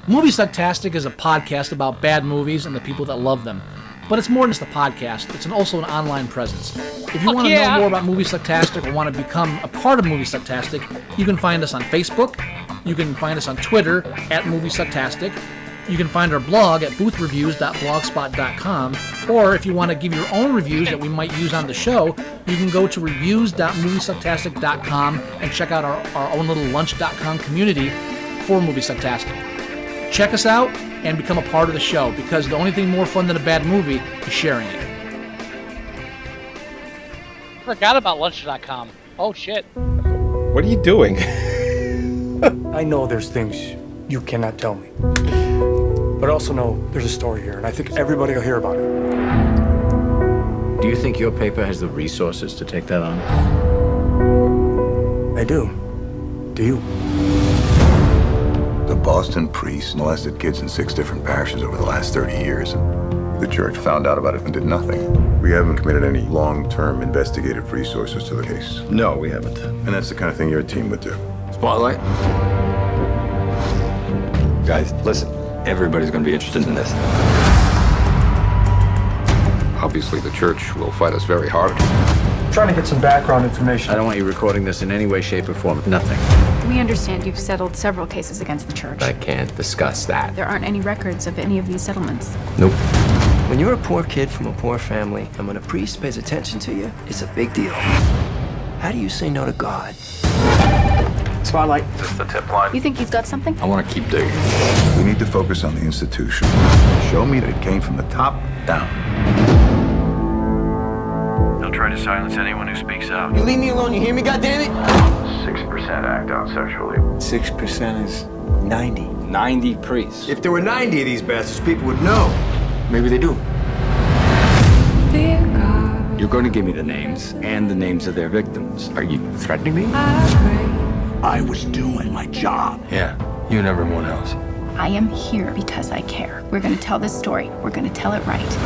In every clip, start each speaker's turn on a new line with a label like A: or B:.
A: Moviesucktastic is a podcast about bad movies and the people that love them. But it's more than just a podcast. It's also an online presence. If you want to know more about Moviesucktastic or want to become a part of Moviesucktastic, you can find us on Facebook. You can find us on Twitter at Moviesucktastic. You can find our blog at boothreviews.blogspot.com. Or if you want to give your own reviews that we might use on the show, you can go to reviews.moviesucktastic.com and check out our own little lunch.com community for Moviesucktastic. Check us out and become a part of the show, because the only thing more fun than a bad movie is sharing it.
B: Forgot about lunch.com. Oh shit.
C: What are you doing?
D: I know there's things you cannot tell me. But I also know there's a story here, and I think everybody will hear about it.
E: Do you think your paper has the resources to take that on?
D: I do. Do you?
F: The Boston priest molested kids in 6 different parishes over the last 30 years. The church found out about it and did nothing. We haven't committed any long-term investigative resources to the case.
E: No, we haven't.
F: And that's the kind of thing your team would do.
E: Spotlight?
G: Guys, listen. Everybody's going to be interested in this. Obviously, the church will fight us very hard.
D: I'm trying to get some background information.
E: I don't want you recording this in any way, shape, or form. Nothing.
H: We understand you've settled several cases against the church.
G: I can't discuss that.
H: There aren't any records of any of these settlements.
G: Nope.
I: When you're a poor kid from a poor family, and when a priest pays attention to you, it's a big deal. How do you say no to God?
D: Spotlight.
G: Just the tip line.
H: You think he's got something?
G: I want to keep digging.
F: We need to focus on the institution. Show me that it came from the top down.
J: They'll try to silence anyone who speaks out.
I: You leave me alone, you hear me, goddammit?
J: 6% act out sexually.
I: 6% is 90.
G: 90 priests.
E: If there were 90 of these bastards, people would know. Maybe they do.
G: You're going to give me the names and the names of their victims. Are you threatening me?
J: I was doing my job.
G: Yeah, you and everyone else.
H: I am here because I care. We're going to tell this story. We're going to tell it right.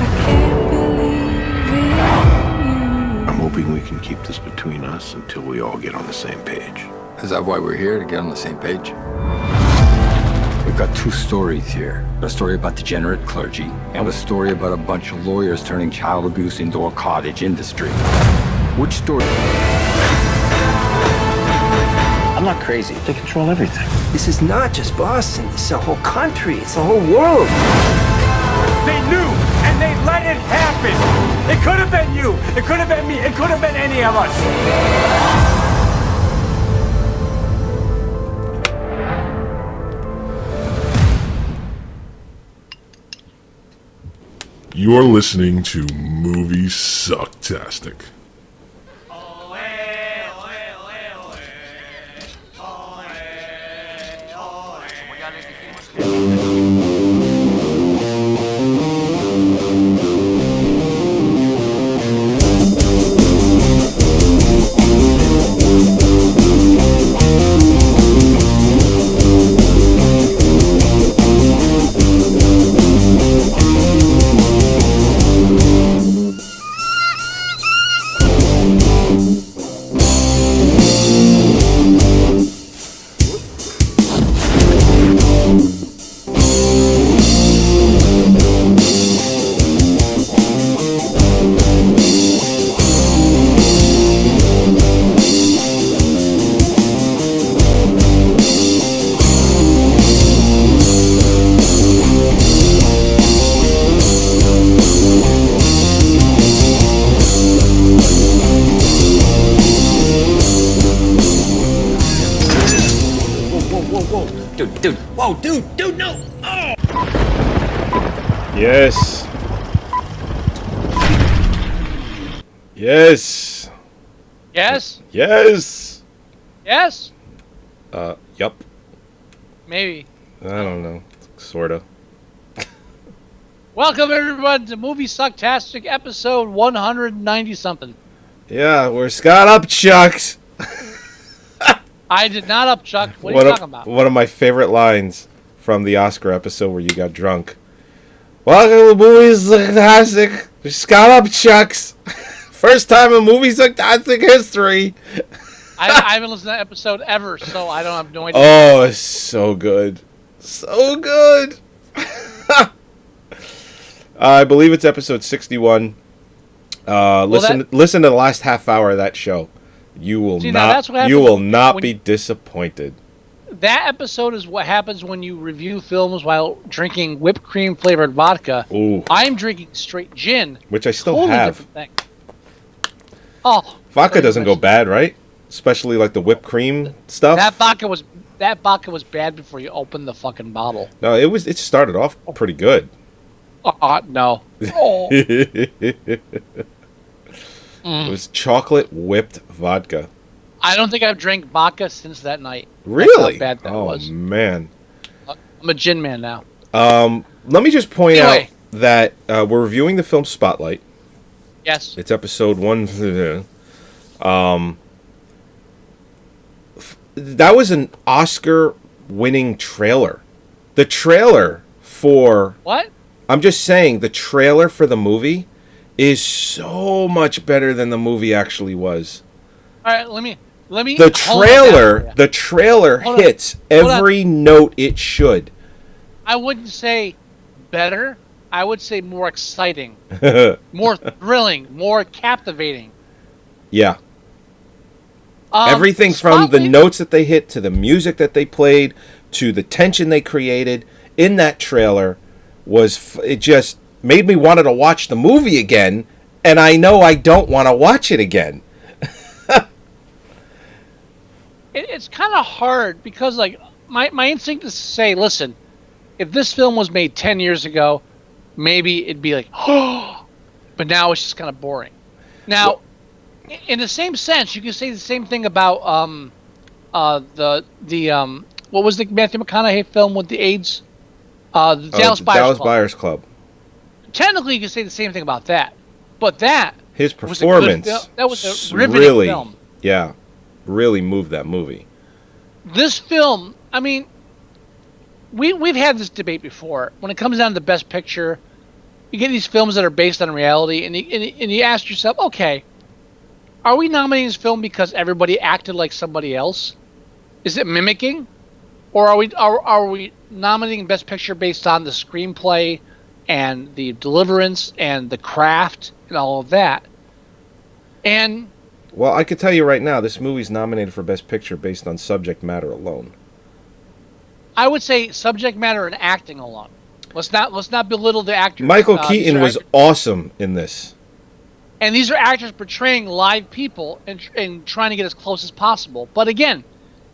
J: I'm hoping we can keep this between us until we all get on the same page.
G: Is that why we're here, to get on the same page? We've got 2 stories here. A story about degenerate clergy, and a story about a bunch of lawyers turning child abuse into a cottage industry. Which story?
I: I'm not crazy. They control everything. This is not just Boston. It's a whole country. It's a whole world.
K: They knew, and they let it happen. It could have been you. It could have been me. It could have been any of us.
L: You're listening to Moviesucktastic.
K: Dude, no! Oh!
C: Yes. Yes.
B: Yes?
C: Yes.
B: Yes?
C: Yup.
B: Maybe.
C: I don't know. Sorta.
B: Welcome everyone to Moviesucktastic episode 190-something.
C: Yeah, we're Scott Upchucks.
B: I did not upchuck. What are you talking about?
C: One of my favorite lines from the Oscar episode where you got drunk. Welcome to Moviesucktastic. We're Scott Upchucks. First time in Moviesucktastic history.
B: I haven't listened to that episode ever, so I don't have no idea.
C: Oh, it's so good. So good. I believe it's episode 61. Listen to the last half hour of that show. You will not be disappointed.
B: That episode is what happens when you review films while drinking whipped cream flavored vodka.
C: Ooh.
B: I'm drinking straight gin,
C: which I still
B: totally
C: have.
B: Different thing. Oh,
C: vodka doesn't go bad, right? Especially like the whipped cream stuff.
B: That vodka was bad before you opened the fucking bottle.
C: No, it started off pretty good.
B: No. Oh.
C: It was chocolate whipped vodka.
B: I don't think I've drank vodka since that night.
C: Really?
B: That's how bad that was.
C: Oh man.
B: I'm a gin man now.
C: Let me just point out that we're reviewing the film Spotlight.
B: Yes.
C: It's episode 1. That was an Oscar-winning trailer. The trailer for...
B: What?
C: I'm just saying, the trailer for the movie is so much better than the movie actually was.
B: All right, let me.
C: The trailer hits every note it should.
B: I wouldn't say better. I would say more exciting, more thrilling, more captivating.
C: Yeah. Everything from the notes that they hit to the music that they played to the tension they created in that trailer it just made me want to watch the movie again, and I know I don't want to watch it again.
B: It's kind of hard because, like, my instinct is to say, listen, if this film was made 10 years ago, maybe it'd be like, oh, but now it's just kind of boring. Now, in the same sense, you can say the same thing about what was the Matthew McConaughey film with the AIDS? The Dallas
C: Buyers Club.
B: Technically, you can say the same thing about that, but
C: his performance
B: was a riveting film.
C: Yeah, really moved that movie.
B: This film, I mean, we've had this debate before. When it comes down to the Best Picture, you get these films that are based on reality, and you ask yourself, okay, are we nominating this film because everybody acted like somebody else? Is it mimicking? Or are we nominating Best Picture based on the screenplay and the deliverance and the craft and all of that? And
C: well, I could tell you right now, this movie's nominated for Best Picture based on subject matter alone.
B: I would say subject matter and acting alone. Let's not belittle the actors.
C: Michael Keaton was awesome in this.
B: And these are actors portraying live people and trying to get as close as possible. But again,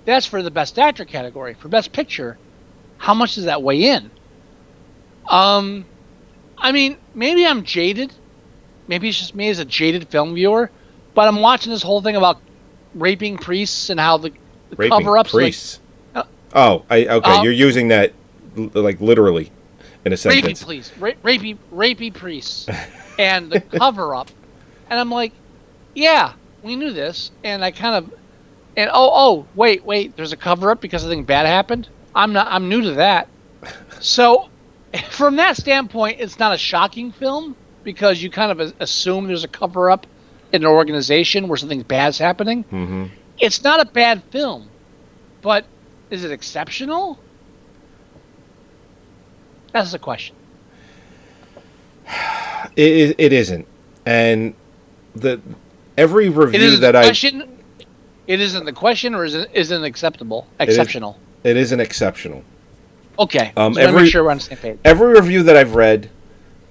B: that's for the Best Actor category. For Best Picture, how much does that weigh in? I mean, maybe I'm jaded. Maybe it's just me as a jaded film viewer. But I'm watching this whole thing about raping priests and how the cover-ups...
C: priests? Okay. You're using that, like, literally in a sentence.
B: Rapey priests. And the cover-up. And I'm like, yeah, we knew this. And I kind of... And wait, there's a cover-up because something bad happened? I'm new to that. So, from that standpoint, it's not a shocking film because you kind of assume there's a cover-up in an organization where something bad's happening.
C: Mm-hmm.
B: It's not a bad film, but is it exceptional? That's the question.
C: It isn't, and every review that
B: it isn't the question, or isn't acceptable? Exceptional.
C: It isn't exceptional.
B: Okay. Make sure we're on the same page.
C: Every review that I've read,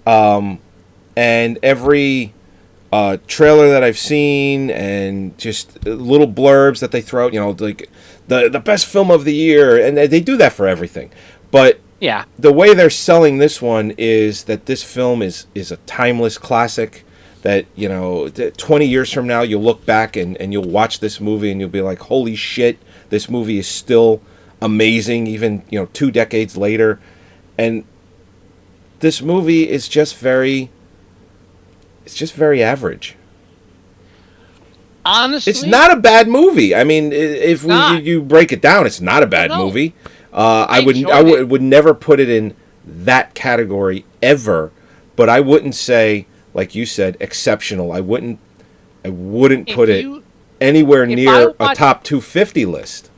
C: and every trailer that I've seen, and just little blurbs that they throw out, like the best film of the year, and they do that for everything. But
B: yeah,
C: the way they're selling this one is that this film is a timeless classic. That 20 years from now you'll look back and you'll watch this movie and you'll be like, holy shit, this movie is still amazing even 2 decades later. And this movie is just very average.
B: Honestly,
C: it's not a bad movie. I mean, if you break it down, it's not a bad movie. I would never put it in that category ever, but I wouldn't say, like you said, exceptional. I wouldn't put it anywhere near a top 250 list.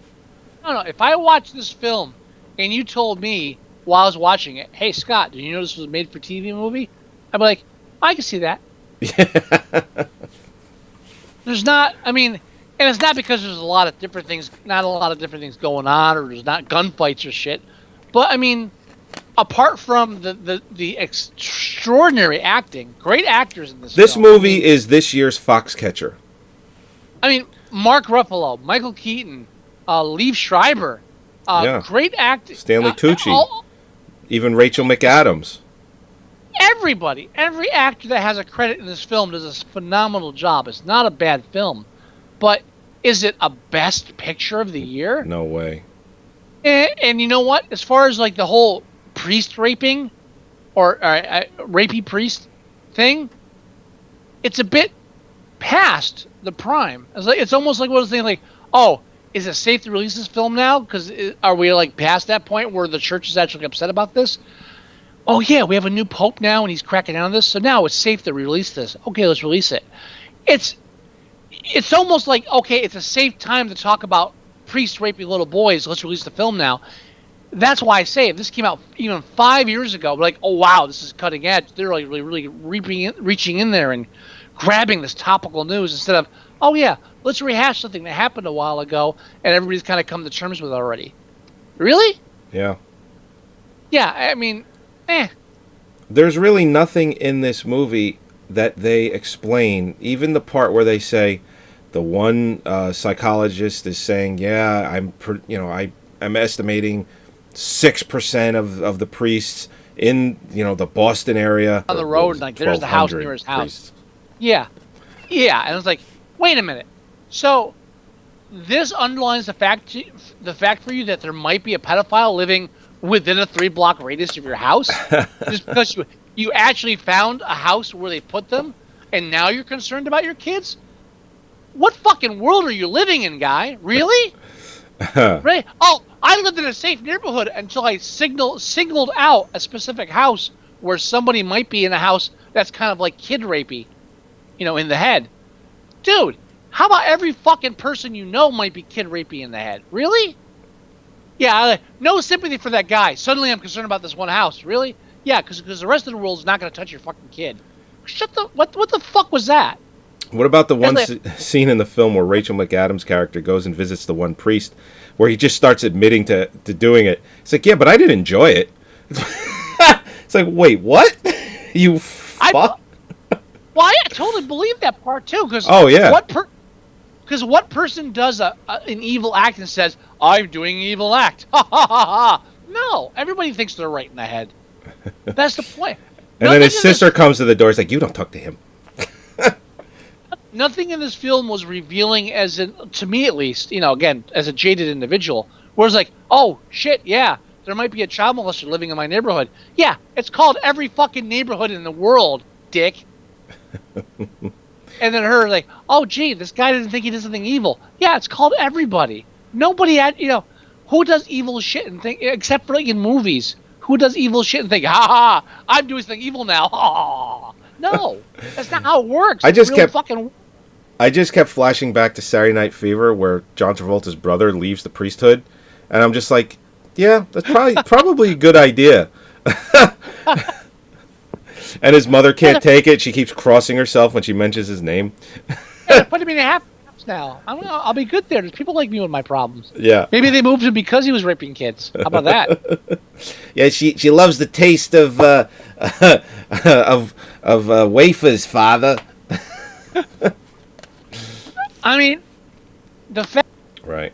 B: No. If I watch this film and you told me while I was watching it, hey, Scott, did you know this was a made-for-TV movie? I'd be like, I can see that. There's not, I mean, and it's not because there's not a lot of different things going on, or there's not gunfights or shit. But, I mean, apart from the extraordinary acting, great actors in this film.
C: Movie is this year's Foxcatcher.
B: I mean, Mark Ruffalo, Michael Keaton, Liev Schreiber, great acting.
C: Stanley Tucci. Even Rachel McAdams.
B: Everybody, every actor that has a credit in this film does a phenomenal job. It's not a bad film. But is it a best picture of the year?
C: No way.
B: And you know what? As far as like the whole priest raping or rapey priest thing, it's a bit past the prime. It's almost like what I was saying, like, oh, is it safe to release this film now? Because are we like past that point where the church is actually upset about this? Oh yeah, we have a new pope now, and he's cracking down on this. So now it's safe to release this. Okay, let's release it. It's almost like, okay, it's a safe time to talk about priests raping little boys. Let's release the film now. That's why I say if this came out even 5 years ago, we're like, oh wow, this is cutting edge. They're like really reaching in there and grabbing this topical news instead of, oh yeah, let's rehash something that happened a while ago and everybody's kind of come to terms with it already. Really?
C: Yeah.
B: Yeah, I mean,
C: There's really nothing in this movie that they explain. Even the part where they say, the one psychologist is saying, yeah, I'm estimating 6% of the priests in the Boston area
B: on the road, like there's the house near his house. Priests. Yeah, and I was like, wait a minute. So this underlines the fact for you that there might be a pedophile living within a 3-block radius of your house, just because you actually found a house where they put them, and now you're concerned about your kids. What fucking world are you living in, guy? Really? Right? Oh, I lived in a safe neighborhood until I singled out a specific house where somebody might be in a house that's kind of like kid rapey, in the head. Dude, how about every fucking person you know might be kid rapey in the head? Really? Yeah, no sympathy for that guy. Suddenly I'm concerned about this one house. Really? Yeah, because the rest of the world is not going to touch your fucking kid. What the fuck was that?
C: What about the one scene in the film where Rachel McAdams' character goes and visits the one priest, where he just starts admitting to doing it? It's like, yeah, but I didn't enjoy it. It's like, wait, what? You fuck?
B: Well, I totally believe that part too. Cause what person does an evil act and says, I'm doing an evil act? Ha ha ha ha. No, everybody thinks they're right in the head. That's the point.
C: And then his sister comes to the door. It's like, you don't talk to him.
B: Nothing in this film was revealing, to me at least, again, as a jaded individual, where it's like, oh, shit, yeah, there might be a child molester living in my neighborhood. Yeah, it's called every fucking neighborhood in the world, dick. And then her like, oh, gee, this guy doesn't think he did something evil. Yeah, it's called everybody. Nobody had, who does evil shit and think, except for like in movies, who does evil shit and think, ha ha, I'm doing something evil now. Ha. No, that's not how it works. I
C: just kept flashing back to Saturday Night Fever, where John Travolta's brother leaves the priesthood, and I'm just like, yeah, that's probably a good idea. And his mother can't take it. She keeps crossing herself when she mentions his name.
B: Yeah, put him in a half now. I'll be good there. There's people like me with my problems.
C: Yeah.
B: Maybe they moved him because he was raping kids. How about that?
C: Yeah, she loves the taste of wafers, father.
B: I mean, the fact
C: right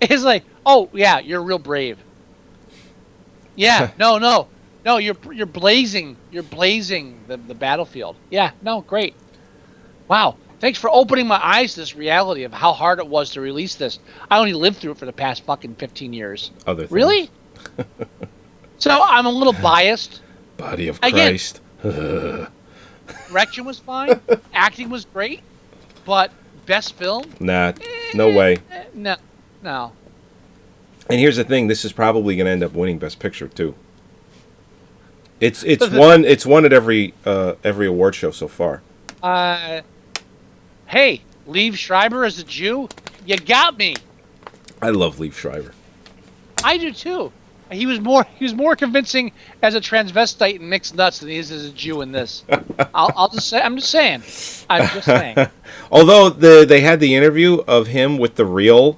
B: is like, oh yeah, you're real brave. Yeah, no, you're blazing the battlefield. Yeah, no, great. Wow, thanks for opening my eyes to this reality of how hard it was to release this. I only lived through it for the past fucking 15 years.
C: Other things.
B: Really? So I'm a little biased.
C: Body of Christ.
B: Direction was fine. Acting was great. But best film?
C: Nah, no way.
B: No.
C: And here's the thing: this is probably going to end up winning Best Picture too. It's won at every award show so far.
B: Hey, Liev Schreiber as a Jew, you got me.
C: I love Liev Schreiber.
B: I do too. He was more convincing as a transvestite and mixed nuts than he is as a Jew in this. I'm just saying.
C: Although they had the interview of him with the real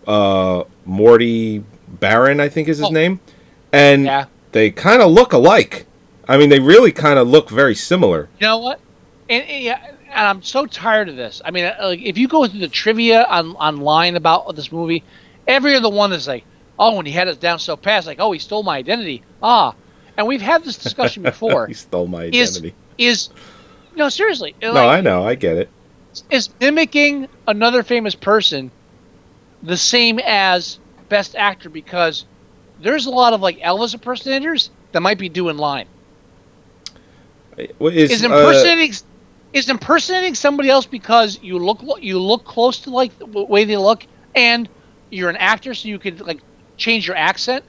C: Morty Barron, I think is his name, and they kind of look alike. I mean, they really kind of look very similar.
B: You know what? And I'm so tired of this. I mean, like, if you go through the trivia online about this movie, every other one is like, oh, when he had it down so fast, like, oh, he stole my identity. And we've had this discussion before.
C: He stole my identity.
B: No, seriously.
C: No, I know. I get it.
B: Is mimicking another famous person the same as Best Actor? Because there's a lot of, like, Elvis impersonators that might be doing line. Is impersonating somebody else because you look close to, like, the way they look, and you're an actor, so you could, like, change your accent?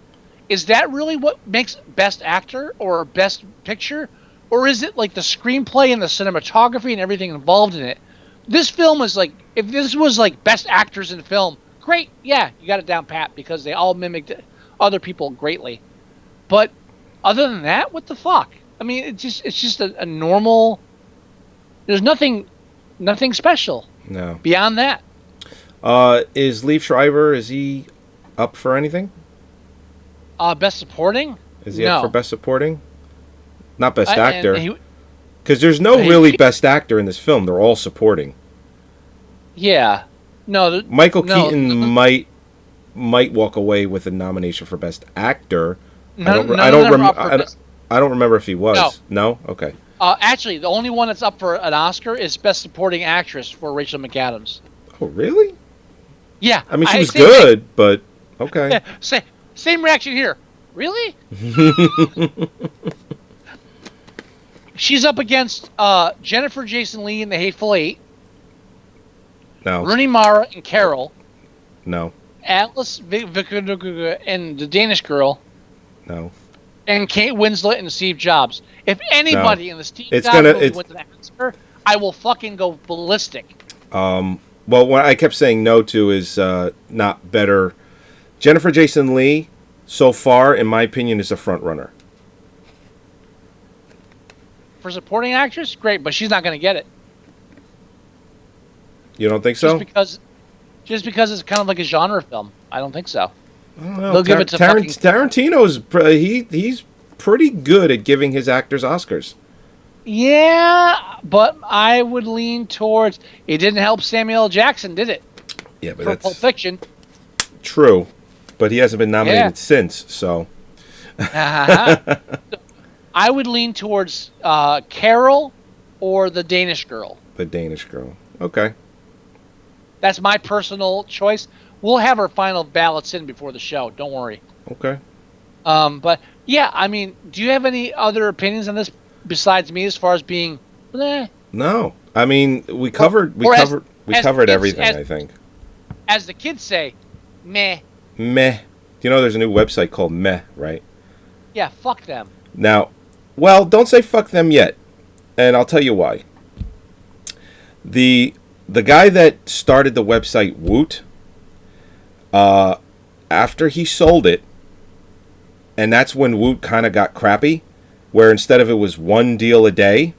B: Is that really what makes Best Actor or Best Picture? Or is it like the screenplay and the cinematography and everything involved in it? This film is like, if this was like Best Actors in Film, great, yeah, you got it down pat because they all mimicked other people greatly. But other than that, what the fuck? I mean, it's just a normal. There's nothing special.
C: No.
B: Beyond that.
C: Is Liev Schreiber, is he up for anything?
B: Best Supporting?
C: Is he up for Best Supporting? Not Best Actor. Because there's no Best Actor in this film. They're all supporting.
B: Yeah. No.
C: Michael Keaton might walk away with a nomination for Best Actor. I don't remember if he was. No? Okay.
B: Actually, the only one that's up for an Oscar is Best Supporting Actress for Rachel McAdams.
C: Oh, really?
B: Yeah.
C: I mean, she was good, but okay.
B: Same reaction here. Really? She's up against Jennifer Jason Leigh in The Hateful Eight.
C: No.
B: Rooney Mara and Carol.
C: No.
B: Atlas Victor and The Danish Girl.
C: No.
B: And Kate Winslet and Steve Jobs. If anybody in the Steve Jobs movie wins an Oscar, I will fucking go ballistic.
C: Well, what I kept saying no to is not better. Jennifer Jason Leigh, so far, in my opinion, is a front runner.
B: For supporting actress, great, but she's not going to get it.
C: You don't think so?
B: Just because it's kind of like a genre film. I don't think so.
C: They'll give it to Tarantino's he's pretty good at giving his actors Oscars.
B: Yeah, but I would lean towards it. Didn't help Samuel L. Jackson, did it?
C: Yeah, but
B: for
C: that's
B: Pulp Fiction.
C: True, but he hasn't been nominated since. So
B: I would lean towards Carol or The Danish Girl.
C: The Danish Girl. Okay.
B: That's my personal choice. We'll have our final ballots in before the show. Don't worry.
C: Okay.
B: But yeah, I mean, do you have any other opinions on this besides me as far as being?
C: No, I mean we covered everything. I think.
B: As the kids say, meh.
C: Meh. You know, there's a new website called Meh, right?
B: Yeah, fuck them.
C: Now, well, don't say fuck them yet, and I'll tell you why. The guy that started the website Woot, after he sold it, and that's when Woot kind of got crappy, where instead of it was one deal a day,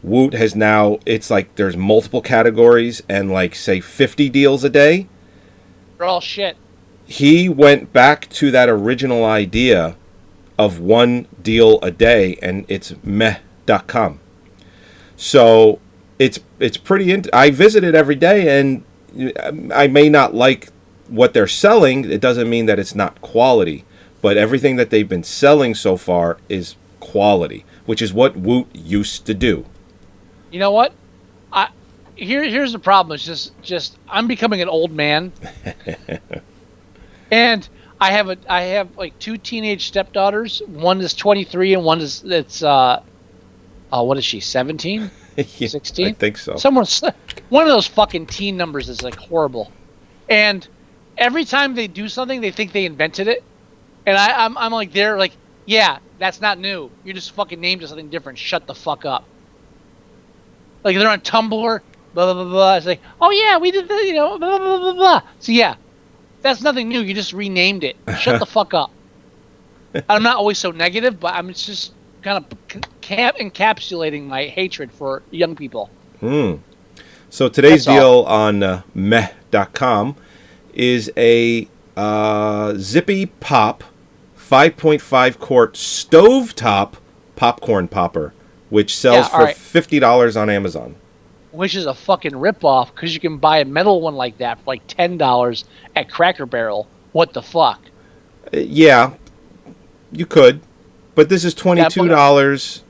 C: Woot has now, it's like there's multiple categories and like, say, 50 deals a day.
B: They're all shit.
C: He went back to that original idea of one deal a day, and it's meh.com. So it's pretty. I visit it every day, and I may not like what they're selling. It doesn't mean that it's not quality, but everything that they've been selling so far is quality, which is what Woot used to do.
B: You know what? Here's the problem. It's just I'm becoming an old man, and I have like two teenage stepdaughters. One is 23, and one is what is she? 17, 16?
C: I think so.
B: One of those fucking teen numbers is like horrible, and every time they do something, they think they invented it, and I'm like they're like, yeah, that's not new. You just fucking named it something different. Shut the fuck up. Like they're on Tumblr, blah blah blah blah. It's like, oh yeah, we did this, blah blah blah blah blah. So yeah, That's nothing new. You just renamed it. Shut the fuck up. I'm not always so negative, but I'm just kind of encapsulating my hatred for young people.
C: So today's deal on meh.com is a Zippy Pop 5.5 quart stovetop popcorn popper, which sells for $50 on Amazon.
B: Which is a fucking ripoff, because you can buy a metal one like that for like $10 at Cracker Barrel. What the fuck?
C: Yeah, you could, but this is $22,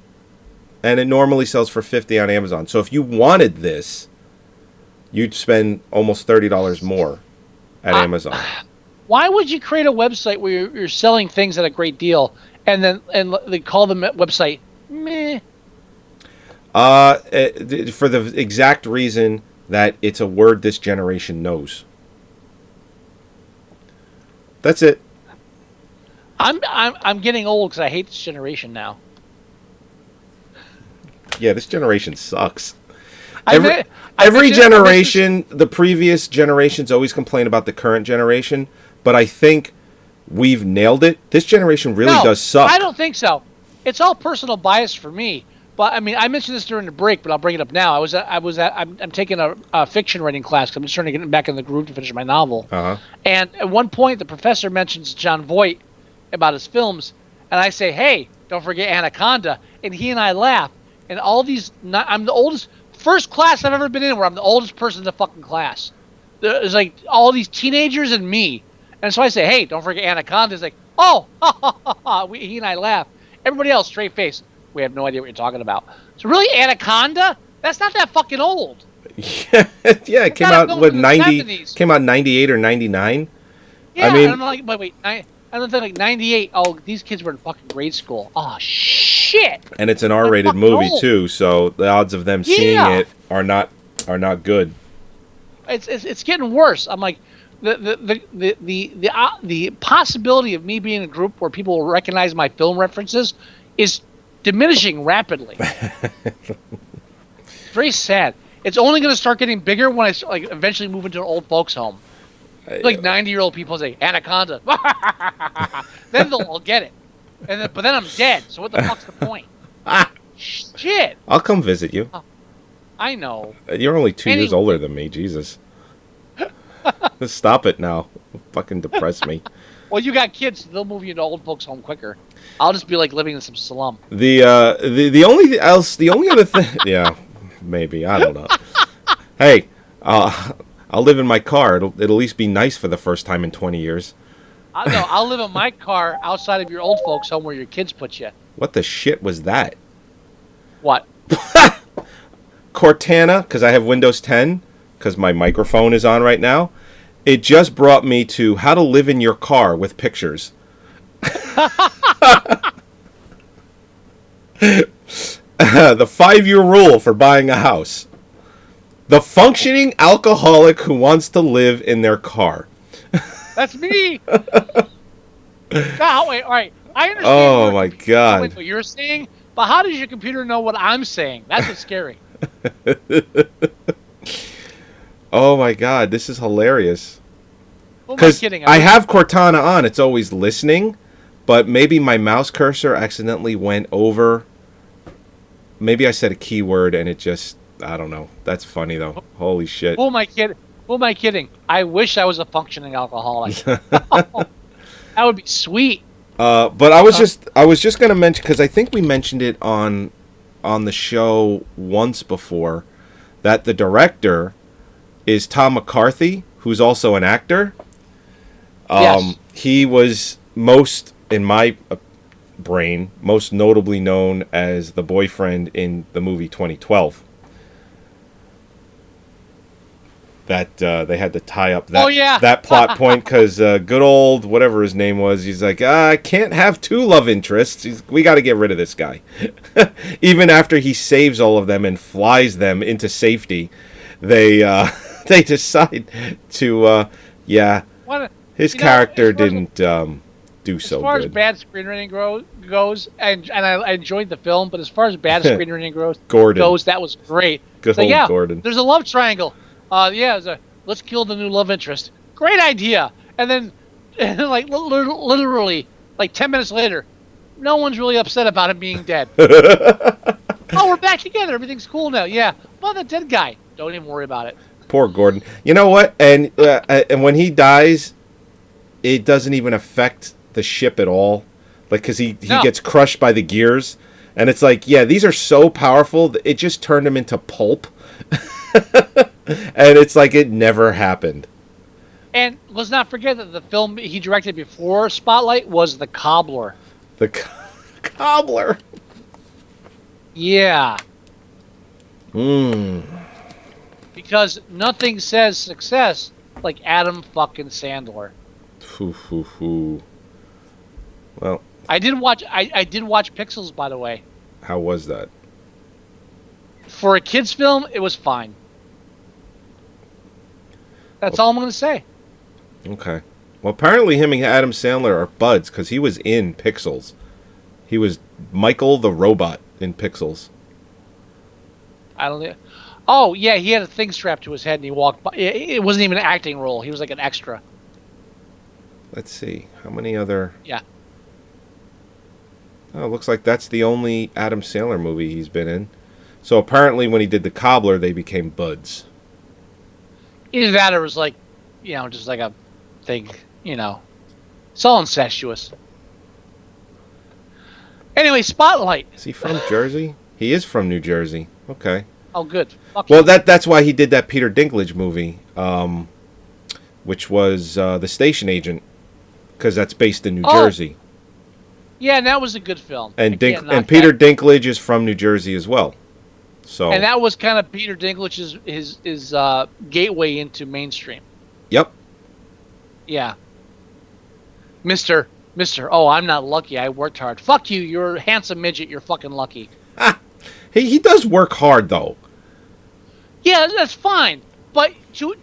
C: and it normally sells for $50 on Amazon. So if you wanted this, you'd spend almost $30 more at Amazon.
B: Why would you create a website where you're selling things at a great deal, and they call the website meh?
C: For the exact reason that it's a word this generation knows. That's it.
B: I'm getting old because I hate this generation now.
C: Yeah, this generation sucks. Every generation, the previous generations always complain about the current generation, but I think we've nailed it. This generation really does suck.
B: I don't think so. It's all personal bias for me. But I mean, I mentioned this during the break, but I'll bring it up now. I'm taking a fiction writing class because I'm just trying to get back in the groove to finish my novel. And at one point, the professor mentions John Voight about his films, and I say, "Hey, don't forget Anaconda." And he and I laugh. And all these, I'm the oldest, first class I've ever been in where I'm the oldest person in the fucking class. There's like all these teenagers and me, and so I say, "Hey, don't forget Anaconda." He's like, "Oh," he and I laugh. Everybody else, straight face. We have no idea what you're talking about. So really, Anaconda? That's not that fucking old.
C: Yeah, it came out what 90? Came out 98 or 99.
B: Yeah,
C: I mean,
B: I'm like, wait, I don't think like 98. Oh, these kids were in fucking grade school. Oh shit!
C: And it's an R-rated movie too, so the odds of them seeing it are not good.
B: It's getting worse. I'm like, the possibility of me being in a group where people will recognize my film references is diminishing rapidly. Very sad. It's only going to start getting bigger when I eventually move into an old folks home. Like 90-year-old people say Anaconda, then they'll all get it. But then I'm dead. So what the fuck's the point? Shit.
C: I'll come visit you.
B: I know.
C: You're only 2 years older than me. Jesus. Just stop it now. Fucking depress me.
B: Well, you got kids, so they'll move you into old folks' home quicker. I'll just be like living in some slum.
C: The only other thing, yeah, maybe, I don't know. Hey, I'll live in my car. It'll at least be nice for the first time in 20 years.
B: I'll live in my car outside of your old folks' home where your kids put you.
C: What the shit was that?
B: What?
C: Cortana, because I have Windows 10, because my microphone is on right now. It just brought me to how to live in your car with pictures. The 5-year rule for buying a house. The functioning alcoholic who wants to live in their car.
B: That's me. Wait, all right. I understand.
C: Oh my God.
B: What you're saying, but how does your computer know what I'm saying? That's what's scary.
C: Oh my God, this is hilarious.
B: Because
C: I have Cortana on, it's always listening, but maybe my mouse cursor accidentally went over. Maybe I said a keyword and it just, I don't know. That's funny though. Holy shit.
B: Who am I kidding? I wish I was a functioning alcoholic. That would be sweet.
C: But I was just gonna mention, because I think we mentioned it on the show once before, that the director is Tom McCarthy, who's also an actor.
B: Yes.
C: He was in my brain, most notably known as the boyfriend in the movie 2012. That they had to tie up that plot point because good old whatever his name was, he's like, I can't have two love interests. We got to get rid of this guy. Even after he saves all of them and flies them into safety, they decide to his character didn't do so good.
B: As far as bad screenwriting goes, and I enjoyed the film, but as far as bad screenwriting goes, that was great.
C: Good old Gordon.
B: There's a love triangle. Let's kill the new love interest. Great idea. and then like literally like 10 minutes later, no one's really upset about him being dead. Oh, we're back together. Everything's cool now. Yeah. Well, the dead guy. Don't even worry about it.
C: Poor Gordon. You know what? And when he dies, it doesn't even affect the ship at all. Like, because he gets crushed by the gears. And it's like, yeah, these are so powerful. It just turned him into pulp. And it's like it never happened.
B: And let's not forget that the film he directed before Spotlight was The Cobbler.
C: The Cobbler.
B: Yeah. Because nothing says success like Adam fucking Sandler.
C: Well,
B: I did watch Pixels, by the way.
C: How was that?
B: For a kids film, it was fine. That's all I'm going to say.
C: Okay. Well, apparently him and Adam Sandler are buds because he was in Pixels. He was Michael the robot in Pixels.
B: I don't know. Oh, yeah, he had a thing strapped to his head and he walked by. It wasn't even an acting role. He was like an extra.
C: Let's see. How many other...
B: Yeah.
C: Oh, it looks like that's the only Adam Sandler movie he's been in. So apparently when he did The Cobbler, they became buds.
B: Either that or it was like, just like a thing, It's all incestuous. Anyway, Spotlight.
C: Is he from Jersey? He is from New Jersey. Okay.
B: Oh, good.
C: Well, that's why he did that Peter Dinklage movie, which was The Station Agent, because that's based in New Jersey.
B: Yeah, and that was a good film.
C: And Peter Dinklage is from New Jersey as well. So. And
B: that was kind of Peter Dinklage's his gateway into mainstream.
C: Yep.
B: Yeah. Mister, oh, I'm not lucky. I worked hard. Fuck you. You're a handsome midget. You're fucking lucky.
C: He does work hard, though.
B: Yeah, that's fine. But to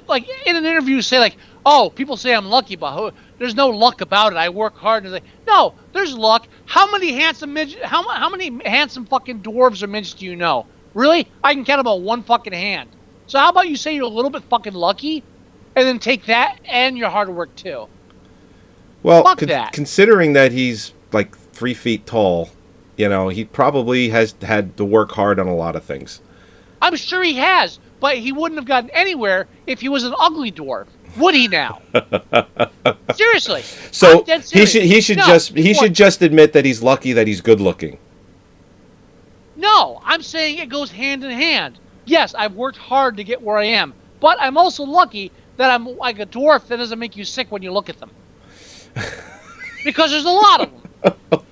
B: like in an interview say like, oh, people say I'm lucky, but there's no luck about it. I work hard. And like, no, there's luck. How many handsome midget? How many handsome fucking dwarves or midgets do you know? Really? I can count about one fucking hand. So how about you say you're a little bit fucking lucky, and then take that and your hard work too.
C: Well,
B: fuck that.
C: Considering that he's like 3 feet tall, he probably has had to work hard on a lot of things.
B: I'm sure he has, but he wouldn't have gotten anywhere if he was an ugly dwarf. Would he now? Seriously.
C: So he should just admit that he's lucky that he's good looking.
B: No, I'm saying it goes hand in hand. Yes, I've worked hard to get where I am, but I'm also lucky that I'm like a dwarf that doesn't make you sick when you look at them. Because there's a lot of them.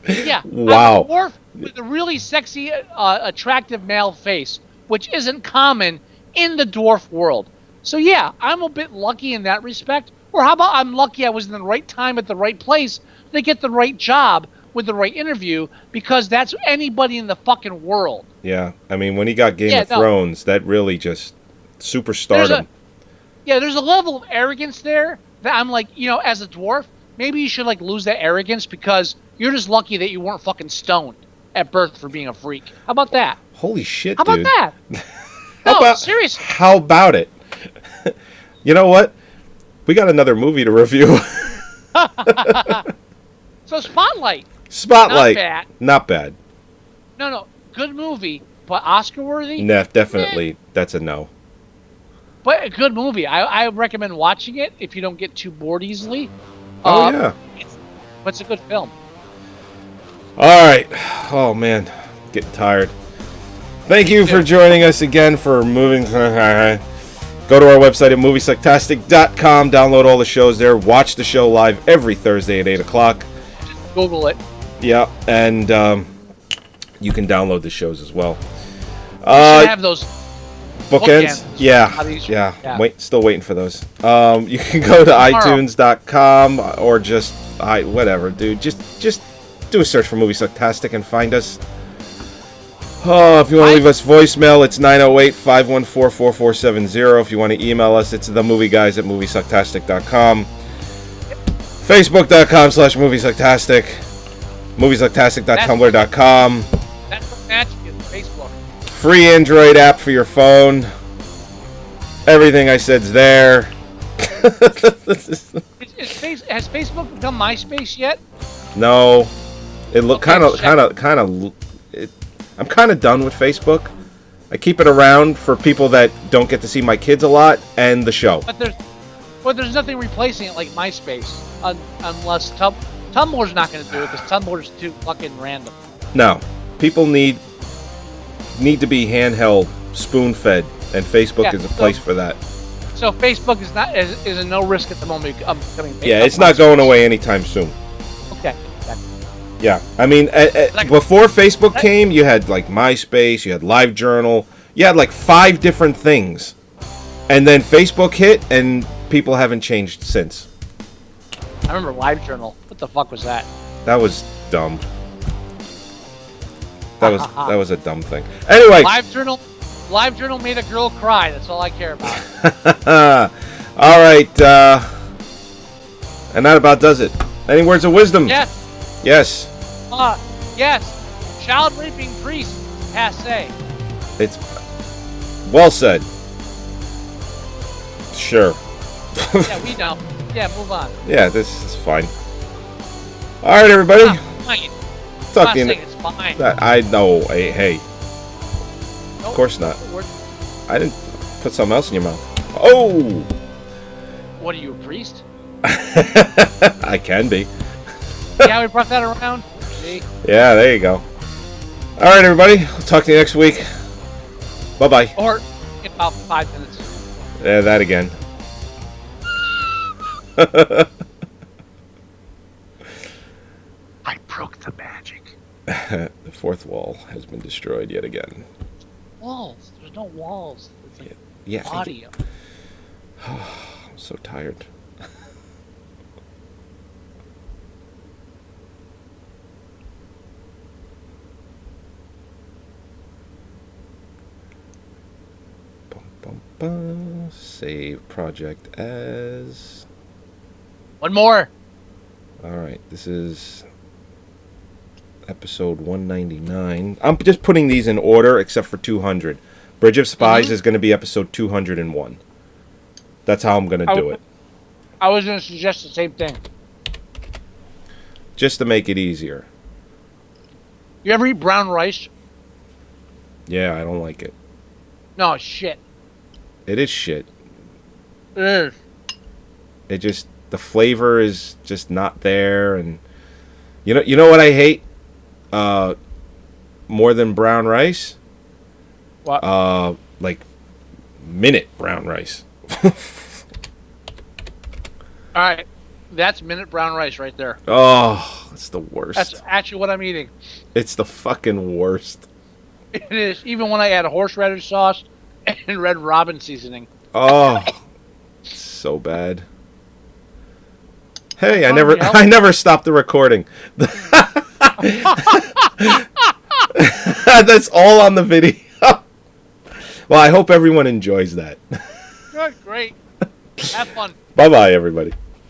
B: Yeah.
C: Wow.
B: I'm a dwarf with a really sexy, attractive male face, which isn't common in the dwarf world. So yeah, I'm a bit lucky in that respect. Or how about I'm lucky I was in the right time at the right place to get the right job with the right interview, because that's anybody in the fucking world.
C: Yeah, I mean, when he got Game of Thrones, that really just superstarred him.
B: There's a level of arrogance there that I'm like, as a dwarf, maybe you should like lose that arrogance because you're just lucky that you weren't fucking stoned at birth for being a freak. How about that?
C: Holy shit,
B: dude. How about that? No, seriously.
C: How about it? You know what? We got another movie to review.
B: So Spotlight.
C: Not bad.
B: No. Good movie, but Oscar worthy?
C: Nah, definitely. That's a no.
B: But a good movie. I recommend watching it if you don't get too bored easily.
C: Yeah.
B: But it's a good film.
C: All right. Oh, man. Getting tired. Thank you for joining us again for moving. Go to our website at Moviesucktastic.com. Download all the shows there. Watch the show live every Thursday at 8 o'clock.
B: Just Google it.
C: Yeah, and you can download the shows as well.
B: You should have those
C: bookends. Yeah. Still waiting for those. You can go to iTunes.com or just whatever, dude. Just do a search for Moviesucktastic and find us. Oh, if you want to leave us voicemail, it's 908-514-4470. If you want to email us, it's themovieguys@moviesucktastic.com. Facebook.com/moviesucktastic. Moviesucktastic.tumblr.com.
B: That's what magic is, Facebook.
C: Free Android app for your phone. Everything I said's there.
B: Did Has Facebook become MySpace yet?
C: No, it look
B: Okay,
C: kind of. I'm kind of done with Facebook. I keep it around for people that don't get to see my kids a lot and the show.
B: But there's nothing replacing it like MySpace, unless Tumblr's not going to do it because Tumblr's too fucking random.
C: No, people need to be handheld, spoon-fed, and Facebook is a place for that.
B: So Facebook is a no risk at the moment.
C: Yeah, it's not going away anytime soon.
B: Okay.
C: Yeah, I mean, before Facebook came, you had like MySpace, you had LiveJournal, you had like 5 different things, and then Facebook hit, and people haven't changed since.
B: I remember LiveJournal. What the fuck was that?
C: That was dumb. That was a dumb thing. Anyway,
B: LiveJournal made a girl cry. That's all I care about.
C: all right, and that about does it. Any words of wisdom?
B: Yes.
C: Yes.
B: Yes. Child raping priest, passe.
C: It's well said. Sure.
B: Yeah, we know. Yeah, move on.
C: Yeah, this is fine. All right, everybody.
B: Fine.
C: Talking.
B: It's fine.
C: I know. Hey.
B: Nope.
C: Of course not. I didn't put something else in your mouth. Oh.
B: What are you, a priest?
C: I can be.
B: See how we brought that around? See?
C: Yeah, there you go. All right, everybody. We'll talk to you next week. Bye-bye.
B: Or in about 5 minutes.
C: Yeah, that again.
B: I broke the magic.
C: The fourth wall has been destroyed yet again.
B: Walls. There's no walls. It's like
C: Yeah.
B: audio.
C: I'm so tired. Save project as.
B: One more.
C: All right, this is episode 199. I'm just putting these in order except for 200. Bridge of Spies is going to be episode 201. That's how I'm going to do it.
B: I was going to suggest the same thing.
C: Just to make it easier.
B: You ever eat brown rice?
C: Yeah, I don't like it.
B: No, shit.
C: It is shit.
B: It is.
C: It just, the flavor is just not there, and you know what I hate more than brown rice?
B: What?
C: Like minute brown rice.
B: All right, that's minute brown rice right there.
C: Oh, it's the worst.
B: That's actually what I'm eating.
C: It's the fucking worst.
B: It is, even when I add horseradish sauce and Red Robin seasoning.
C: Oh, so bad. Hey, I never stopped the recording. That's all on the video. Well, I hope everyone enjoys that.
B: Good, great. Have fun.
C: Bye-bye, everybody.